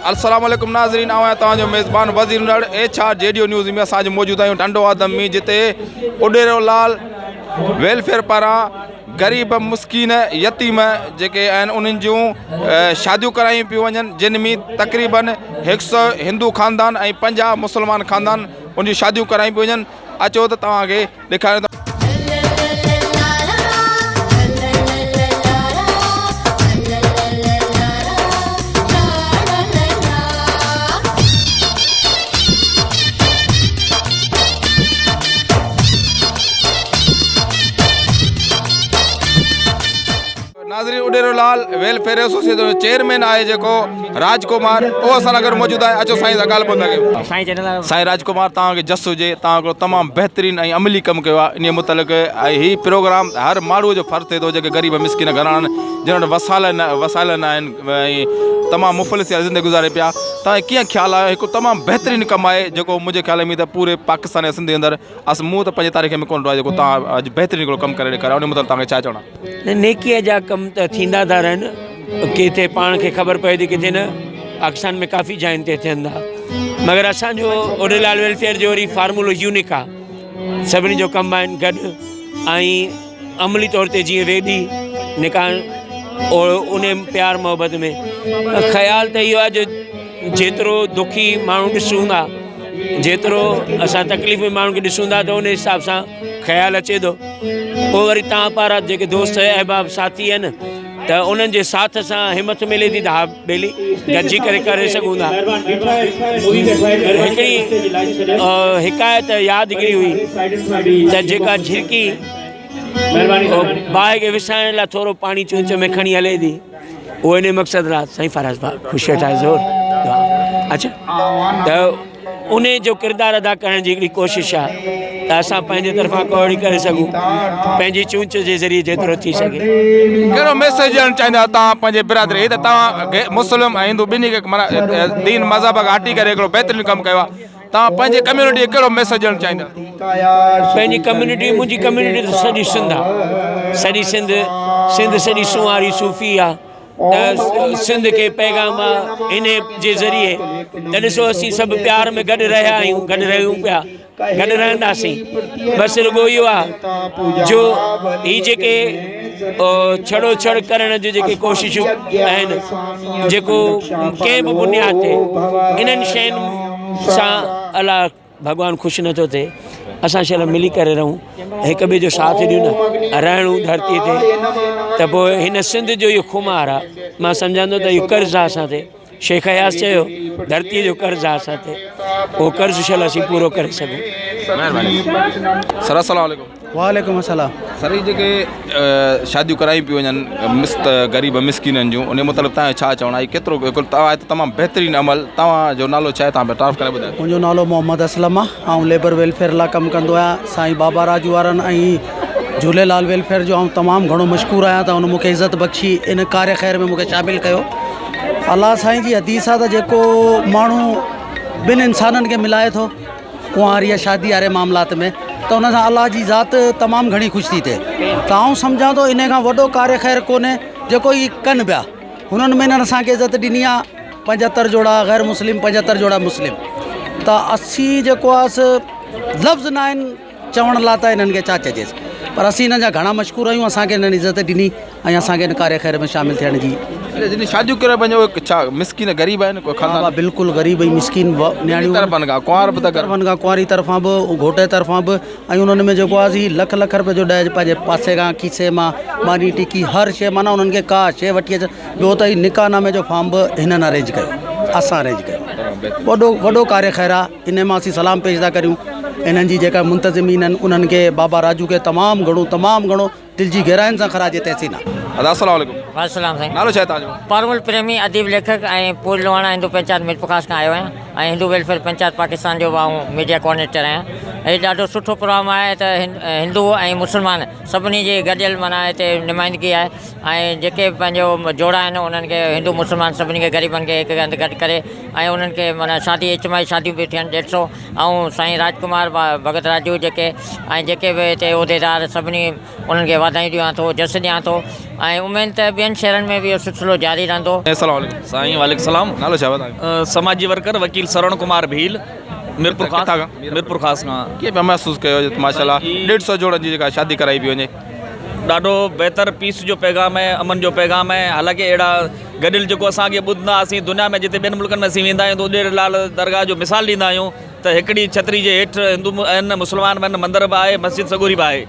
अस्सलाम वालेकुम नाज़रीन, आवां तव्हांजो मेज़बान वज़ीर नड़ HR JDO न्यूज़ में असांजो मौजूद आहियूं टंडो आदम में, जिते उडेरो लाल वेलफेयर पारां ग़रीब मुस्किन यतीम जेके आहिनि उन्हनि जूं शादियूं करायूं पियूं वञनि, जिन में तक़रीबन 100 हिंदू ख़ानदान ऐं 50 मुस्लमान ख़ानदान उन जूं शादियूं करायूं पियूं वञनि। अचो त तव्हांखे ॾेखारियो। नाज़रीन, उडेरो लाल वेलफेयर एसोसिएशन जो चेयरमैन आहे जेको राजकुमार, उहो असां सां गॾु मौजूदु आहे। अचो साईं सां ॻाल्हि ॿोल कयूं। साईं राजकुमार, तव्हांखे जस हुजे, तव्हां हिकिड़ो तमामु बहितरीनु ऐं अमली कमु कयो आहे। इन मुतलिक़ हीउ प्रोग्राम हर माण्हूअ जो फ़र्ज़ु थिए थो जेके ग़रीब मिसकिन घरां आहिनि, जिन वटि वसाइल न आहिनि ऐं तमामु मुफ़लिस ज़िंदगी गुज़ारे पिया। तव्हांखे कीअं ख़्यालु आहे? हिकु तमामु बहितरीनु कमु आहे जेको मुंहिंजे ख़्याल में त पूरे पाकिस्तान ऐं सिंध जे अंदरि मूं त पंहिंजे तारीख़ में कोन रहियो आहे जेको तव्हां अॼु बहितरीनु हिकिड़ो कमु करे ॾेखारियो। उन मुतलिक़ तव्हांखे छा चवणो आहे? नेकीअ जा कम त थींदा था रहनि, किथे पाण खे ख़बर पए थी, किथे न। पाकिस्तान में काफ़ी जाइनि ते थियनि था, मगर असांजो उडेलाल वेलफेयर जो वरी फार्मूलो यूनिक आहे। सभिनी जो कमु आहिनि गॾु ऐं अमली तौर ते जीअं वेॾी निकाह उन प्यार मोहबत में ख़्यालु त इहो आहे जो जेतिरो दुखी माण्हू ॾिसूं था, जेतिरो असां तकलीफ़ में माण्हू खे ॾिसूं था, त उन हिसाब सां ख़्यालु अचे थो। पोइ वरी तव्हां पारां जेके दोस्त अहबाब साथी आहिनि, त उन्हनि जे साथ सां हिमत मिले थी त हा ॿेली गॾिजी करे सघूं था। हिकिड़ी हिकायत यादगिरी हुई त जेका झिरकी बाहि खे विसाइण लाइ थोरो पाणी चूंच में खणी हले थी, उहो इन मक़सद लाइ साईं फराज़ भाउ ख़ुशि ठाहे ज़ोर। अच्छा, त उन जो किरदारु अदा करण जी हिकिड़ी कोशिशि आहे त असां पंहिंजे तरफ़ां कोड़ी करे सघूं, पंहिंजी चूंच जे ज़रिए जेतिरो थी सघे। कहिड़ो मैसेज ॾियणु चाहींदा तव्हां पंहिंजे बिरादरी त तव्हां मुस्लिम ऐं हिंदू ॿिन्ही खे माना दीन मज़हब खां हटी करे हिकिड़ो बहितरीनु कमु कयो आहे, तव्हां पंहिंजे कम्यूनिटी खे कहिड़ो मैसेज ॾियणु चाहींदा? पंहिंजी कम्यूनिटी, मुंहिंजी कम्यूनिटी त सॼी सिंध आहे, सॼी सिंध सॼी सुवारी सूफ़ी आहे। त सिंध खे पैगाम आहे इन जे ज़रिए त ॾिसो असीं सभु प्यार में गॾु रहिया आहियूं, गॾु रहियूं पिया, गॾु रहंदासीं। बसि रुॻो इहो आहे जो हीअ जेके छड़ो छड़ करण जी जेके कोशिशूं आहिनि, जेको कंहिं बि बुनियाद ते इन्हनि शयुनि सां अलाह भॻवानु ख़ुशि नथो थिए। असां शल मिली करे रहूं, हिक ॿिए जो साथ ॾियूं न, रहणूं धरती ते, त पोइ हिन सिंध जो इहो खुमार आहे। मां सम्झंदो त इहो कर्ज़ु आहे असां ते। शेख हयास चयो धरतीअ जो कर्ज़ु आहे असां ते, उहो कर्ज़ु शल असीं पूरो करे सघूं। सर अस्सलाम वालेकुम। वालेकुम अस्सलाम। सर, ही जेके शादियूं करायूं पियूं वञनि ग़रीब मिसकिननि जूं, उन मतिलबु तव्हांजो छा चवणु आहे? केतिरो तव्हां तमामु बहितरीनु अमल, तव्हांजो नालो छा आहे? तव्हां तारीफ़ करे ॿुधायो। मुंहिंजो नालो मोहम्मद असलम आहे, ऐं लेबर वेलफेयर लाइ कमु कंदो आहियां। साईं बाबा राजू वारनि ऐं झूलेलाल वेलफेयर जो आउं तमामु घणो मशहूरु आहियां, त हुन मूंखे इज़त बख़्शी इन कार्य ख़ैर में मूंखे शामिलु कयो। अलाह साईं जी हदीस आहे त जेको माण्हू ॿिनि इंसाननि खे मिलाए थो कुंवारी या शादी वारे मामलात में, त उन सां अलाह जी ज़ात तमामु घणी ख़ुशि थी थिए। त आउं सम्झां थो इन खां वॾो कार्य ख़ैर कोन्हे जेको ई कनि पिया। हुननि में न असांखे इज़त ॾिनी आहे, 75 जोड़ा गैर मुस्लिम, 75 जोड़ा मुस्लिम। त असीं जेको आहे लफ़्ज़ न आहिनि चवण लाइ, त इन्हनि खे छा चइजेसि, पर असीं हिन जा घणा मशहूरु आहियूं। असांखे हिननि इज़त ॾिनी ऐं असांखे हिन कार्य ख़ैर में शामिलु थियण जी। जिन शादियूं करे पंहिंजो छा मिसकिन ग़रीब आहिनि? कोई खानदान बिल्कुलु ग़रीब ऐं मिसकिन नियाणियूं खां कुंवारी तरफ़ां बि, घोट जे तरफ़ां बि, ऐं उन्हनि में जेको आहे लख लख रुपए जो ॾहेज पंहिंजे पासे खां खीसे मां मानी टिकी हर शइ, माना उन्हनि खे का शइ वठी अच। ॿियो त निकाहनामे जो फॉर्म बि हिननि अरेंज कयो, असां अरेंज कयो। वॾो कार्य ख़ैर आहे। इन मां असीं सलाम पेश था करियूं इन्हनि जी जेका मुंतज़िमीन आहिनि, उन्हनि खे बाबा राजू खे तमामु घणो दिलि जी गहराइनि सां ख़राज तहसीन आहे। अस्सलाम वालेकुम। वालेकुम साईं। नालो छा आहे तव्हांजो? पारुल प्रेमी अदीब लेखक ऐं पूल लोहाणा हिंदू पंचायत मिरपखास खां आयो आहियां ऐं हिंदू वेलफेयर पंचायत पाकिस्तान जो मां मीडिया कोऑर्डिनेटर आहियां। हीउ ॾाढो सुठो प्रोग्राम आहे त हिंदू ऐं मुस्लमान सभिनी जी गॾियल माना हिते नुमाइंदगी आहे ऐं जेके पंहिंजो जोड़ा आहिनि उन्हनि खे हिंदू मुस्लमान सभिनी खे ग़रीबनि खे हिकु हंधि गॾु करे ऐं उन्हनि खे माना शादी इज्तिमाही शादियूं बि थियनि 150 ऐं साईं राजकुमार भगत राजू जेके बि हिते उहिदेदार सभिनी उन्हनि खे वाधायूं ॾियां थो, जस ॾियां थो ऐं उमेद त ॿियनि शहरनि में बि इहो सिलसिलो जारी रहंदो। अस्सलाम वालेकुम। साईं वालेकुम सलाम। नालो छा बताएं? समाजी वर्कर वकील श्रवण कुमार भील, मीरपुर किथां ख़ास खां? मीरपुर ख़ास खां। कीअं पिया महसूसु कयो माशाल्लाह 150 जोड़नि जी जेका शादी कराई पई वञे? ॾाढो बहितर पीस जो पैगाम आहे, अमन जो पैगाम आहे। हालांकि अहिड़ा गॾियल जेको असांखे ॿुधंदा हुआसीं दुनिया में जिते ॿियनि मुल्कनि में असीं वेंदा आहियूं त उॾेरलाल दरगाह जो मिसाल ॾींदा आहियूं त हिकिड़ी छतरी जे हेठि हिंदू आहिनि, मुस्लमान बि आहिनि, मंदर बि आहे, मस्जिद सगोरी बि आहे।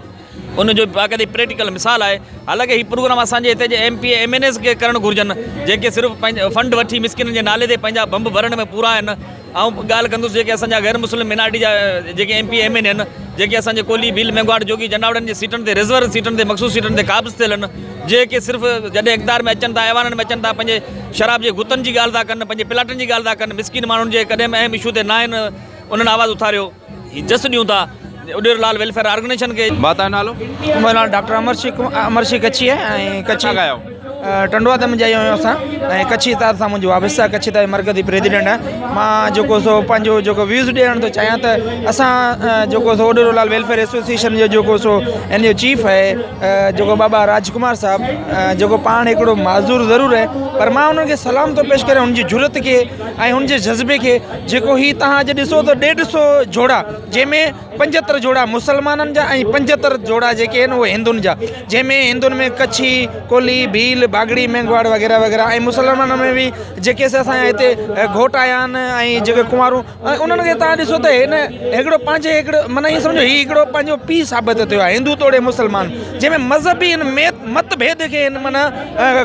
उनजो बाक़ाइदा प्रैक्टिकल मिसाल आहे। हालांकि हीउ प्रोग्राम असांजे हिते जे MP MNS खे करणु घुरिजनि, जेके सिर्फ़ु पंहिंजा फंड वठी मिसकिन जे नाले ते पंहिंजा बंब भरण में पूरा आहिनि। ऐं ॻाल्हि कंदुसि जेके असांजा गैर मुस्लिम मिनारिटी जा जेके MP MN आहिनि, जेके असांजे कोली भील मेंगवाड़ जोगी जनावड़नि जी सीटनि ते रिज़र्व सीटनि ते मख़सूस सीटनि ते क़ाबिज़ थियल आहिनि, जेके सिर्फ़ु जॾहिं इक़्तिदार में अचनि था, ऐवाननि में अचनि था, पंहिंजे शराब जे गुतनि जी ॻाल्हि था कनि, पंहिंजे प्लाटनि जी ॻाल्हि था कनि, मिसकिन माण्हुनि जे कॾहिं अहम इशू ते न आहिनि, उन्हनि आवाज़ु उथारियो। हीउ जस ॾियूं था उॾेरलाल वेलफेयर ऑर्गेनाइजेशन खे। बात आहे नालो? मेरा नाम डॉक्टर अमर सिंह कच्छी है ऐं कच्छी छा कयो? टंडवा दम जा आहियूं असां ऐं कच्छी तार सां मुंहिंजो वाबस्ता आहे, कच्छी तार मरकज़ी प्रेसिडेंट आहे। मां जेको सो पंहिंजो जेको व्यूज़ ॾियणु थो चाहियां त असां जेको सो उॾेरोलाल वेलफेयर एसोसिएशन जो जेको सो इन जो चीफ आहे जेको बाबा राजकुमार साहब, जेको पाण हिकिड़ो माज़ूर ज़रूरु आहे, पर मां हुनखे सलाम थो पेश करियां हुनजी जुरत खे ऐं हुनजे जज़्बे खे। जेको ही तव्हां अॼु ॾिसो त 150 जोड़ा, जंहिंमें 75 जोड़ा मुसलमाननि जा ऐं 75 जोड़ा जेके आहिनि उहे हिंदुनि जा, जंहिंमें हिंदुनि में कच्छी, कोली, भील, बागड़ी, मेंगवाड़ वग़ैरह वग़ैरह, ऐं मुसलमाननि में बि जेके असांजा हिते घोट आया आहिनि ऐं जेके कुंवारूं, ऐं उन्हनि खे तव्हां ॾिसो त हिन हिकिड़ो पंहिंजे हिकिड़ो माना ईअं सम्झो हीउ हिकिड़ो पंहिंजो पीउ साबित थियो आहे, हिंदू तोड़े मुसलमान, जंहिंमें मज़हबी हिन मतभेद खे हिन माना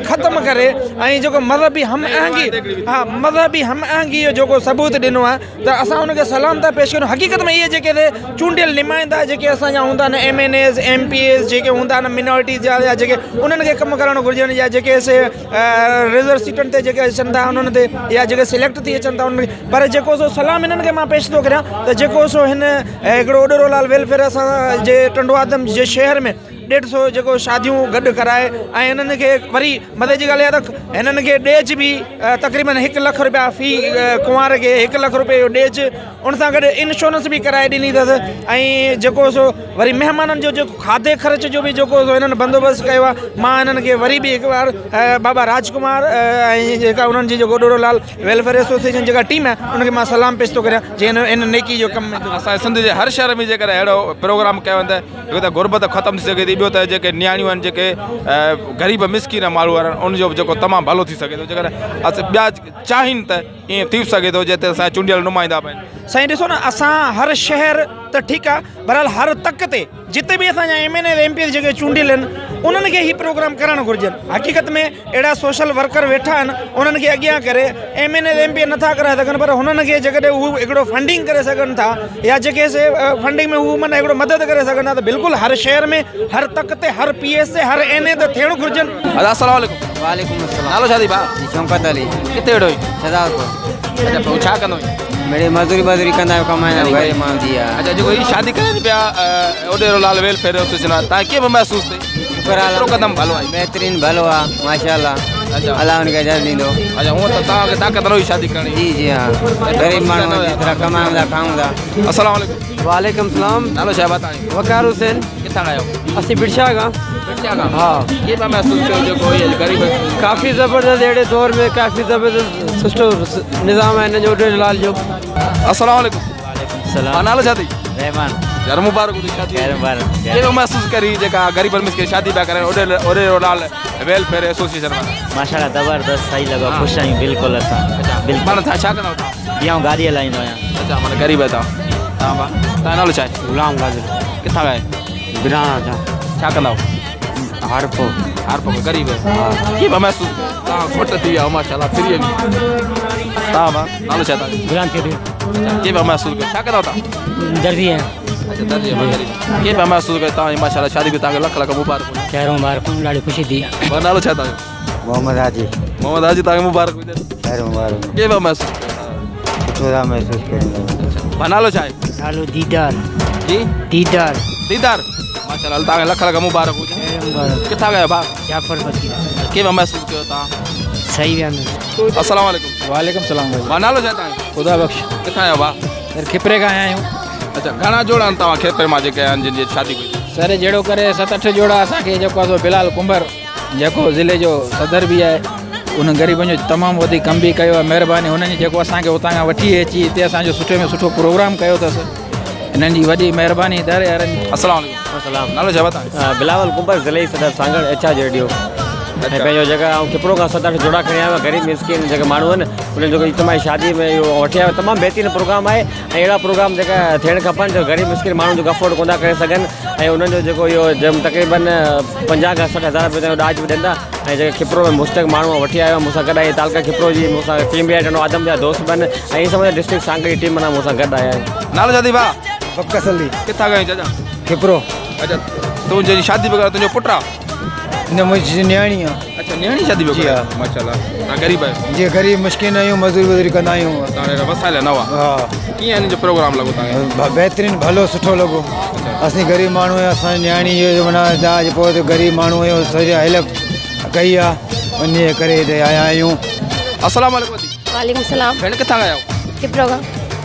ख़तमु करे ऐं जेको मज़हबी हम आहंगी, हा मज़हबी हम आहंगी जो जेको सबूत ॾिनो आहे त असां हुनखे सलाम था पेश कयूं। हक़ीक़त में इहे जेके चूंडियल नुमाइंदा जेके असांजा हूंदा आहिनि, MNAs MPs जेके हूंदा आहिनि मिनोरिटीज़ जा, या जेके उन्हनि खे कमु करणु घुरिजनि, या जेके रिज़र्व सीटनि ते जेके अचनि था उन्हनि ते, या जेके सिलेक्ट थी अचनि था उन्हनि खे, पर जेको सो सलाम हिननि खे मां पेश थो करियां त जेको सो हिन हिकिड़ो उॾेरोलाल वेलफेयर असांजे टंडवादम जे शहर में 150 जेको शादियूं गॾु कराए ऐं हिननि खे वरी मथे जी ॻाल्हि आहे त हिननि खे ॾेज बि तक़रीबन 1 लख रुपया फ़ी कुंवार खे 1 लख रुपए जो ॾेज, उन सां गॾु इंश्योरेंस बि कराए ॾिनी अथसि। ऐं जेको सो वरी महिमाननि जो जेको खाधे ख़र्च जो बि जेको सो हिननि बंदोबस्तु कयो आहे, मां हिननि खे वरी बि हिकु बार बाबा राजकुमार ऐं जेका उन्हनि जी जेको उॾेरोलाल वेलफेयर एसोसिएशन जेका टीम आहे उनखे मां सलाम पेश थो करियां जंहिं इन नेकी जो कमु में। असांजे सिंध जे हर शहर में जेकर अहिड़ो प्रोग्राम कयो वञे हिकु त गुरबत ख़तमु थी सघे थी, ॿियो त जेके नियाणियूं आहिनि, जेके ग़रीब मिसकिन माण्हू आहिनि, उनजो बि जेको तमामु भलो थी सघे थो, जेकर असां ॿिया चाहिनि त ईअं थी सघे थो जिते असांजा चूंडियल नुमाइंदा बि आहिनि। साईं ॾिसो न, असां हर शहर त ठीकु आहे, बहरहाल हर तक ते जिते बि असांजा MNA MP जेके चूंडियल आहिनि उन्हनि खे हीउ प्रोग्राम करणु घुरिजनि। हक़ीक़त में अहिड़ा सोशल वर्कर वेठा आहिनि, उन्हनि खे अॻियां करे MNA MP नथा कराए सघनि, पर हुननि खे जेकॾहिं हू हिकिड़ो फंडिंग करे सघनि था, या जेके से फंडिंग में हू माना हिकिड़ो मदद करे सघनि था, त बिल्कुलु हर शहर में, हर तक ते, हर PS ते, हर NA ते थियणु घुरिजनि। अस्सलाम वालेकुम। वालेकुम अस्सलाम। नालो छा थी भाउ? शौकत अली। किथे वेठो हुई? सदापुर। अच्छा पोइ छा कंदो हुई? मेरी मज़दूरी कंदा आहियूं, कमाईंदा आहियूं, घर मां दी आहे। अच्छा जेको हीअ शादी करनि पिया उॾेरोलाल वेलफेयर एसोसिएशन आहे, तव्हां कीअं महसूसु थिए? शुक्र आहे, केतिरो क़दम भलो आहे? बहितरीनु भलो आहे माशाअल्लाह। अच्छा अलाह हुनखे अजर ॾींदो। अच्छा हूअं त तव्हांखे ताक़त रही शादी करणी? जी जी हा, ग़रीब माण्हू जेतिरा कमायूं था खाऊं था। अस्सलाम वालेकुम। वालेकुम सलाम। नालो छा आहे तव्हांजो? वकार हुसैन। किथां आयो? असीं बिरशा खां। बिरशा खां? हा। कीअं पिया महसूसु कयो जेको हीअ ग़रीब? काफ़ी ज़बरदस्त, अहिड़े दौर में काफ़ी ज़बरदस्त सुठो निज़ाम आहे हिन जो उॾेरोलाल जो। अस्सलाम वालेकुम। सलाम। नालो छा अथई? रहमान। घर मुबारक हुजे शादी। खैर मुबारक। कीअं महसूसु करी जेका ग़रीब मिसकिन शादी पिया करनि उॾेरोलाल वेलफेयर एसोसिएशन में? माशाल्लाह ज़बरदस्त, सही लॻो, ख़ुशि आहियूं बिल्कुलु असां। बिल्कुलु माना छा कंदा आहियो? ॿिया गाॾी हलाईंदो आहियां। अच्छा माना ग़रीब आहे तव्हां भाउ? तव्हां नालो छा आहे? गुलाम गाज़िर। किथां आए? बिराना जा। छा कंदा आहियो? हारपो। हारपो ग़रीब आहे। कीअं महसूसु तव्हां खोट थी विया माशाल्लाह फ्री में? तव्हां भाउ नालो छा तव्हांजो? गुलाम चौधरी। कीअं महसूसु कयो? छा कंदा तव्हां? दर्जी है। अच्छा दर्जी कीअं महसूसु कयो तव्हां माशाल्लाह शादी बि तव्हांखे लख लख मुबारक हुजे। खैर मुबारक, ॾाढी ख़ुशी थी आहे। भाउ नालो छा तव्हांजो? मोहम्मद हाजी। मोहम्मद हाजी तव्हांखे मुबारक हुजे। खैर मुबारक। कीअं महसूसु कयो? सुठो था महसूसु कयूं। भाउ नालो छा आहे? नालो दीदार। जी दीदार। दीदार माशाल्लाह तव्हांखे लख लख मुबारक हुजे। किथां आया भाउ? जाफर बकीर। कीअं महसूसु कयो तव्हां? सही विया में। अस्सलाम वालेकुम। वालेकुम सलाम। भाउ नालो छा आहे तव्हांजो? ख़ुदा बख़्श। किथां आयो भाउ? खिपरे खां आया आहियूं। अच्छा घणा जोड़ा आहिनि तव्हां खेपरे मां जेके आहिनि जिन जी शादी कई? सर जहिड़ो करे 7-8 जोड़ा असांखे जेको आहे बिलाल कुंभर जेको ज़िले जो सदर बि आहे उन ग़रीबनि जो तमामु वधीक कम बि कयो आहे। महिरबानी हुननि जेको असांखे उतां खां वठी अची हिते असांजो सुठे में सुठो प्रोग्राम कयो अथसि। हिननि जी वॾी महिरबानी दर यारनि। अस्सलाम वालेकुम। अस्सलाम। नालो छा बताएं? बिलावल कुंभर ज़िले सदर सांगड़ एचा रेडियो ऐं पंहिंजो जेका ऐं किपरो खां 7-8 जोड़ा खणी आयो आहियां। ग़रीब मिसकिन जेके माण्हू आहिनि उन्हनि जेको इज्तिमाही शादी में इहो वठी आयो तमामु बहितरीनु प्रोग्राम आहे ऐं अहिड़ा प्रोग्राम जेका थियणु खपनि जो ग़रीब मिसकिन माण्हू जेको अफोर्ड कोन था करे सघनि ऐं उन्हनि जो जेको इहो तक़रीबन 50 खां 60 हज़ार रुपए जो ॾाज बि ॾींदा ऐं जेके किपरो में मुस्तक माण्हू वठी आयो मूंसां गॾु आहे। तालका किपरो जी मूंसां टीम बि आहे, आदम जा दोस्त बि आहिनि ऐं इहे सभु डिस्ट्रिक्ट सांगड़ी टीम माना मूंसां गॾु आया आहिनि। नालो छा थी भाउ? बकस अली किथां खां चाचा? किपरो। अच्छा तुंहिंजी शादी वग़ैरह तुंहिंजो पुटु आहे? न मुंहिंजी न्याणी आहे। अच्छा न्याणी शादी जी हा। माशाल्लाह। तव्हां ग़रीब आहियो? जीअं ग़रीब मुश्किन आहियूं मज़दूरी वज़ूरी कंदा आहियूं। तव्हां वसाइल नवा हा कीअं हिन जो प्रोग्राम लॻो तव्हांखे? बहितरीनु भलो सुठो लॻो। असीं ग़रीब माण्हू आहियूं, असांजी न्याणी जो माना दाज पोइ ग़रीब माण्हू आहियूं सॼी हेल्प कई आहे उन करे हिते आया आहियूं। अस्सलाम वालेकुम। वालेकुम सलाम। भेण किथां आया आहियो? किपरो खां।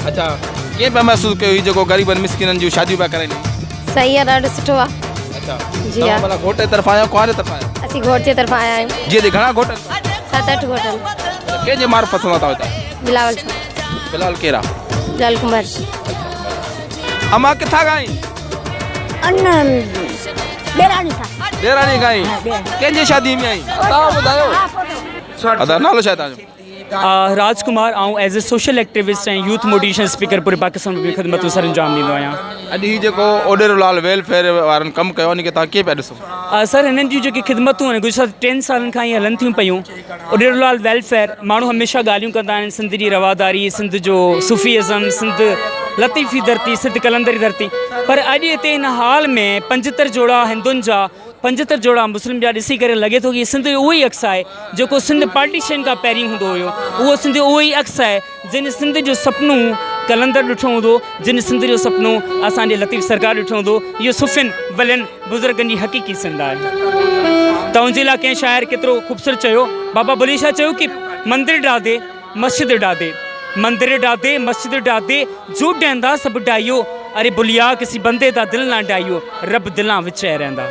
अच्छा कीअं पिया महसूसु कयो हीउ जेको ग़रीबनि मिसकिननि जूं शादियूं पिया कराइनि? सही आहे, ॾाढो सुठो आहे। अच्छा जी हा। माना घोट जे तरफ़ां आया कुंवारे तरफ़ां आया? असीं घोट जे तरफ़ां आया आहियूं। जीअं त घणा घोट? 7-8 घोटनि। कंहिंजे मार्फत सां तव्हां हितां? बिलावल बिलाल केरा? बिलाल कुंभर। अम्मा किथां खां आई? ॾेराणी खां। ॾेराणी खां आई? कंहिंजी शादी में आई? तव्हां ॿुधायो। अदा नालो छा आहे तव्हांजो? राजकुमार ऐं एज़ ए सोशल एक्टिविस्ट ऐं यूथ मोटिवेशन स्पीकर पूरे पाकिस्तान में ख़िदमतूं सर अंजाम ॾींदो आहियां। अॼु हीउ जेको ओडेरोलाल वेलफेयर वारनि कमु कयो उनखे तव्हां कीअं पिया ॾिसो? सर हिननि जूं जेके ख़िदमतूं आहिनि गुज़िरियल 3 सालनि खां ईअं हलनि थियूं पियूं। ओडेरोलाल वेलफेयर माण्हू हमेशह ॻाल्हियूं कंदा आहिनि सिंध जी रवादारी, सिंध जो सूफ़ीइज़म, सिंध लतीफ़ी धरती, सिंध कलंदरी धरती, पर अॼु हिते हिन हाल में 75 जोड़ा हिंदुनि जा 75 जोड़ा मुस्लिम जा ॾिसी करे लॻे थो कि सिंध उहो ई अक्स आहे जेको सिंध पार्टीशन खां पहिरीं हूंदो हुयो। उहो सिंध उहो ई अक्स आहे जिन सिंध जो सुपिनो कलंदर ॾिठो हूंदो, जिन सिंध जो सुपिनो असांजे लतीफ़ सरकार ॾिठो हूंदो। इहो सुफ़िन वलियनि बुज़ुर्गनि जी हक़ीक़ी सिंध आहे। त उनजे लाइ कंहिं शाइर केतिरो ख़ूबसूरत चयो, बाबा बुले शाह चयो कि मंदिर ॾाधे मस्जिद ॾाधे, मंदिर ॾाधे मस्जिद ॾाधे जो ॾींदा सभु डाइयो, अरे बुलिया किसी बंदे दा दिल ना डाइयो, रब दिलां विच रहंदा।